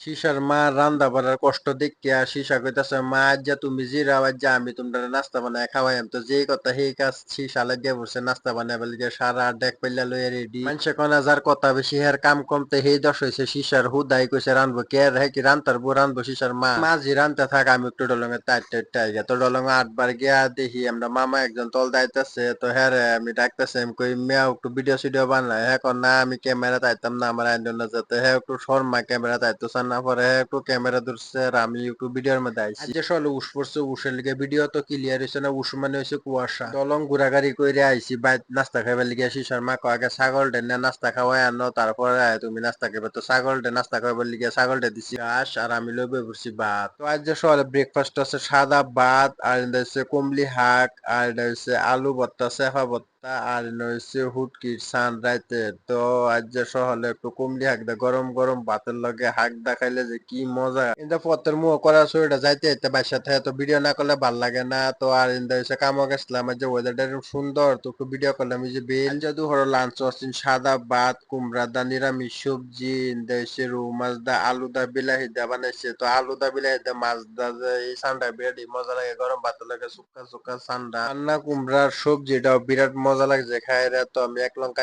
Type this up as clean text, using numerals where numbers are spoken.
শিশার মা রান্দা বাড়ার কষ্ট দেখিয়া শিশা কইতাছে মা আজ্জা তুমি জিরা আজ্জা আমি তোমরা নাস্তা বানায় খাওয়াইম তো যেই কথা সেই কাজ শিশা লাগিয়া বসে নাস্তা বানায় বলে যে সারা ডেক পাইলা লইয়া রেডি মানুষে কনা যার কথা বেশি হের কাম কমতে সেই দশ হয়েছে শিশার হুদাই কইছে রানবো কে আর হ্যাঁ কি রান্তার বউ রানবো শিশার মা মাঝি রানতে থাক আমি একটু ডলঙে টাইট তো ডলঙে 8 বার গিয়া দেখি আমরা মামা একজন তল দাইতাছে তো হ্যাঁ রে আমি ডাকতেছে আমি কই মিয়া একটু ভিডিও সিডিও বানাই হ্যাঁ কর না আমি ক্যামেরা তাইতাম না আমার আইন না যেতে হ্যাঁ একটু শর্মা ক্যামেরা তাইতো না পরে হ্যাঁ একটু ক্যামেরা ধরছে আর আমি ইউটিউব ভিডিওর মধ্যে আইছি আজ যে সলে উস পড়ছে উসের লিগে ভিডিও তো ক্লিয়ার হইছে না উস মানে হইছে কুয়াশা দলং ঘুরাঘুরি কইরে আইছি বাইত নাস্তা খাইবার লিগে শিশার মা কয় আগে ছাগল ডেনে নাস্তা খাওয়াই আনো তারপরে তুমি নাস্তা খাইবে তো ছাগল ডে নাস্তা খাইবার লিগে ছাগল ডে দিছি ঘাস আর আমি লইবে বসছি ভাত তো আজ যে সকালে ব্রেকফাস্ট আছে সাদা ভাত আর এটা হচ্ছে কমলি শাক আর এটা হচ্ছে আলু ভর্তা সেফা ভর্তা আর এটা হচ্ছে হুটকির সান রাইতে তো আজ যে সকালে একটু কমলি শাক দা গরম গরম ভাতের লগে শাক দা খাইলে যে কি মজা কিন্তু পথের মুহ করা শরীরটা যাইতে যাইতে বাসার থেকে তো ভিডিও না করলে ভাল লাগে না তো আর ইন্দা হচ্ছে কামও গেছিলাম আর যে ওয়েদারটা এরকম সুন্দর তো একটু ভিডিও করলাম এই যে বেল জাদু হলো লাঞ্চ আসছেন সাদা ভাত কুমড়া দা নিরামিষ সবজি ইন্দা হচ্ছে রৌ মাছ দা আলু দা বিলাহি দা বানাইছে তো আলু দা বিলাহি দা মাছ দা যে এই সান্ডা বিরাট মজা লাগে গরম ভাতের লাগে সুক্কা সুক্কা সান্ডা রান্না কুমড়ার সবজিটাও বিরাট মজা লাগছে খাই রে তো আমি এক লঙ্কা